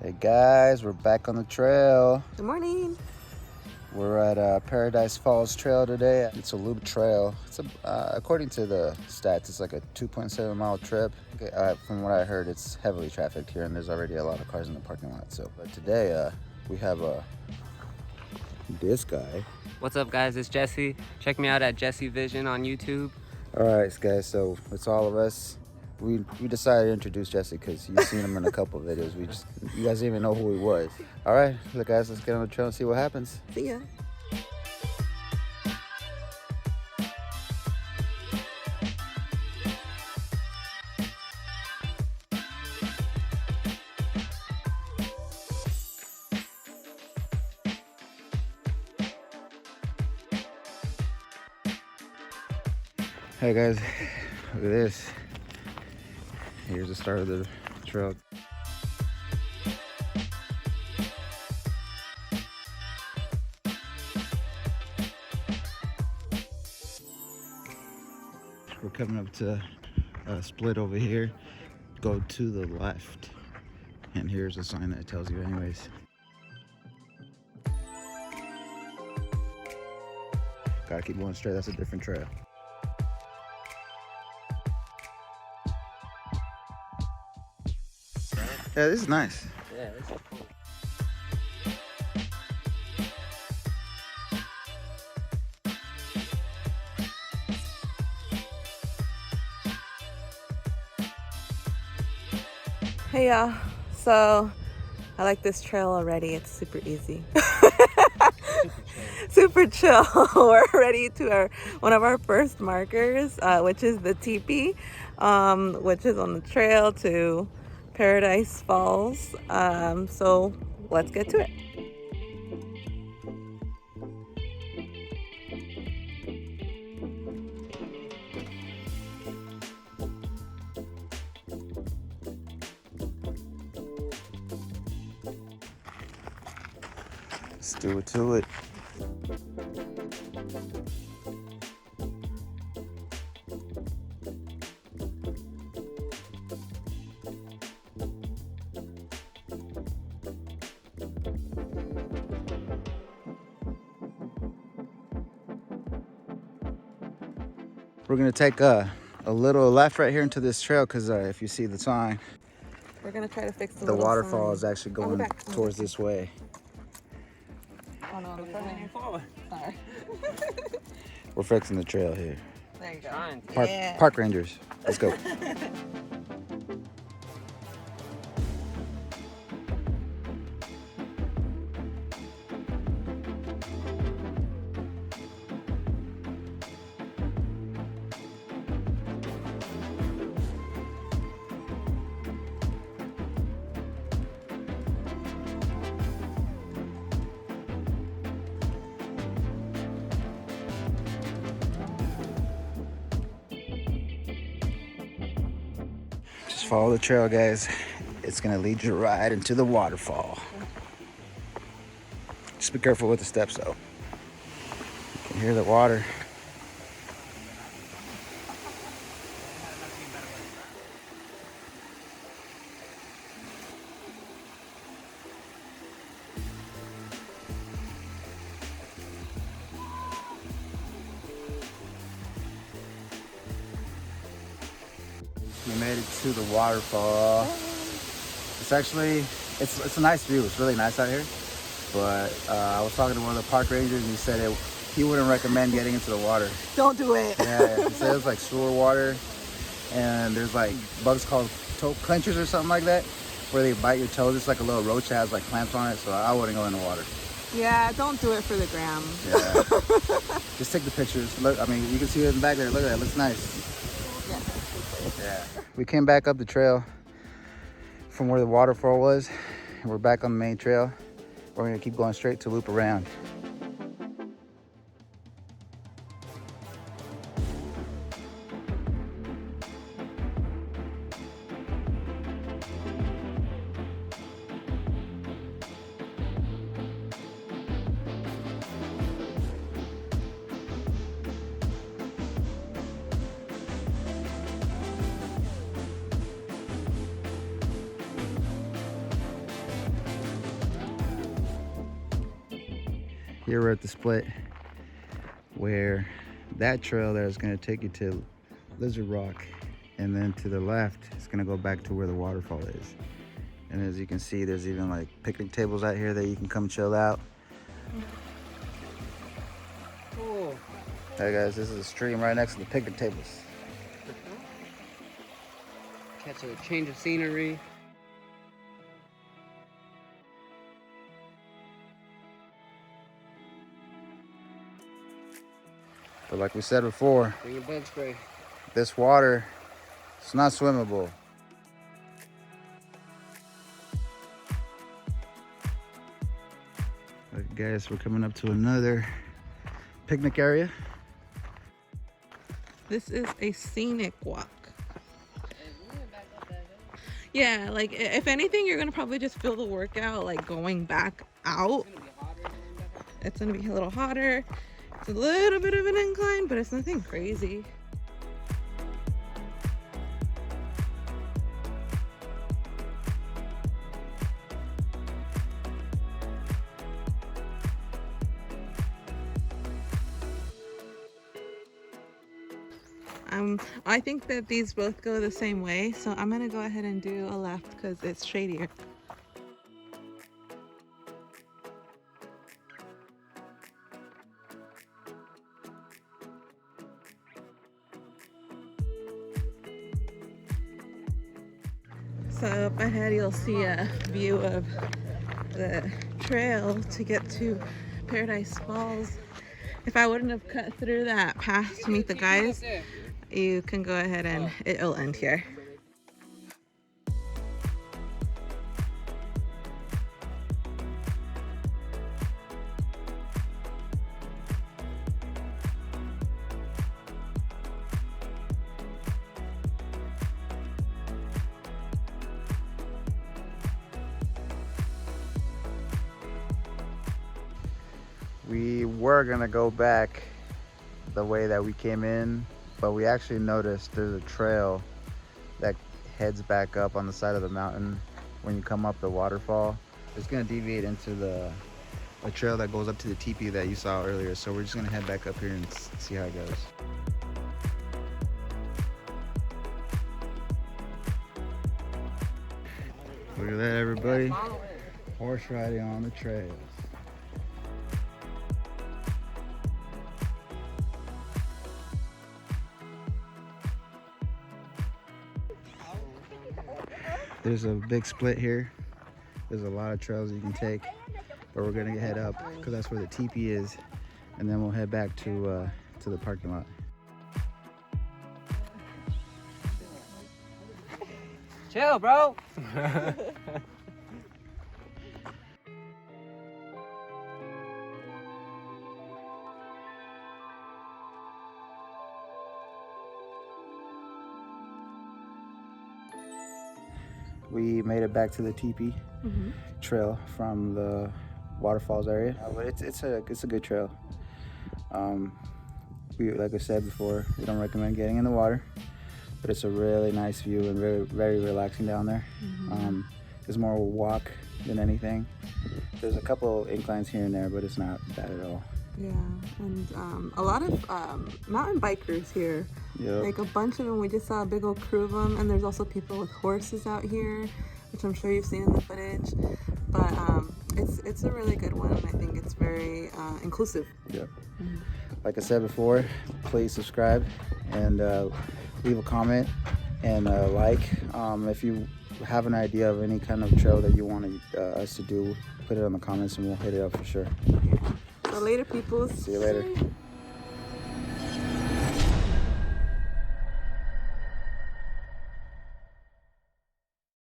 Hey guys, we're back on the trail. Good morning. We're at Paradise Falls Trail today. It's a loop trail. It's according to the stats, it's like a 2.7 mile trip. From what I heard, it's heavily trafficked here, and there's already a lot of cars in the parking lot. But today we have this guy. What's up, guys? It's Jesse. Check me out at Jesse Vision on YouTube. All right, guys. So it's all of us. We decided to introduce Jesse because you've seen him in a couple of videos. You guys didn't even know who he was. All right, look, guys, let's get on the trail and see what happens. See ya. Hey guys, look at this. Here's the start of the trail. We're coming up to a split over here. Go to the left. And here's a sign that tells you anyways. Gotta keep going straight, that's a different trail. Yeah, this is nice. Yeah, this is cool. Hey y'all. So I like this trail already. It's super easy. Super chill. We're ready to one of our first markers, which is the Teepee, which is on the trail to Paradise Falls. So let's get to it. Let's do it to it. We're gonna take a little left right here into this trail because if you see the sign, We're gonna try to fix the waterfall is actually going back. towards this way. Oh no, sorry. We're fixing the trail here. There you go. Park rangers, let's go. Just follow the trail, guys. It's gonna lead you right into the waterfall. Just be careful with the steps though. You can hear the water. We made it to the waterfall. It's a nice view. It's really nice out here. But I was talking to one of the park rangers and he said he wouldn't recommend getting into the water. Don't do it. Yeah, he said it was like sewer water and there's like bugs called toe clenchers or something like that where they bite your toes. It's like a little roach that has like clamps on it, so I wouldn't go in the water. Yeah, don't do it for the gram. Yeah. Just take the pictures. Look, I mean, you can see it in the back there. Look at that, it looks nice. Yeah. We came back up the trail from where the waterfall was, and we're back on the main trail. We're gonna keep going straight to loop around. Here we're at the split where that trail there is going to take you to Lizard Rock, and then to the left it's going to go back to where the waterfall is. And as you can see, there's even like picnic tables out here that you can come chill out. Cool. Hey guys, this is a stream right next to the picnic tables. Catch a change of scenery. But like we said before, Bring your bug spray. this water, it's not swimmable. But guys, we're coming up to another picnic area. This is a scenic walk. Yeah, like if anything, you're gonna probably just feel the workout like going back out. It's gonna be a little hotter. It's a little bit of an incline, but it's nothing crazy. I think that these both go the same way, so I'm gonna go ahead and do a left because it's shadier. So up ahead you'll see a view of the trail to get to Paradise Falls. If I wouldn't have cut through that path to meet the guys, you can go ahead and it'll end here. We were gonna go back the way that we came in, but we actually noticed there's a trail that heads back up on the side of the mountain when you come up the waterfall. It's gonna deviate into a trail that goes up to the teepee that you saw earlier. So we're just gonna head back up here and see how it goes. Look at that, everybody. Horse riding on the trails. There's a big split here. There's a lot of trails you can take, but we're gonna head up because that's where the teepee is, and then we'll head back to the parking lot. Chill, bro. We made it back to the teepee trail from the waterfalls area. But it's a good trail. Like I said before, we don't recommend getting in the water, but it's a really nice view and very relaxing down there. It's more a walk than anything. There's a couple inclines here and there, but it's not bad at all. Yeah, and a lot of mountain bikers here. Yep. Like a bunch of them. We just saw a big old crew of them, and there's also people with horses out here, which I'm sure you've seen in the footage. But it's a really good one, and I think it's very inclusive. Yep. Like I said before, please subscribe and leave a comment and like. If you have an idea of any kind of trail that you want us to do, put it in the comments and we'll hit it up for sure. So later, peoples. See you later.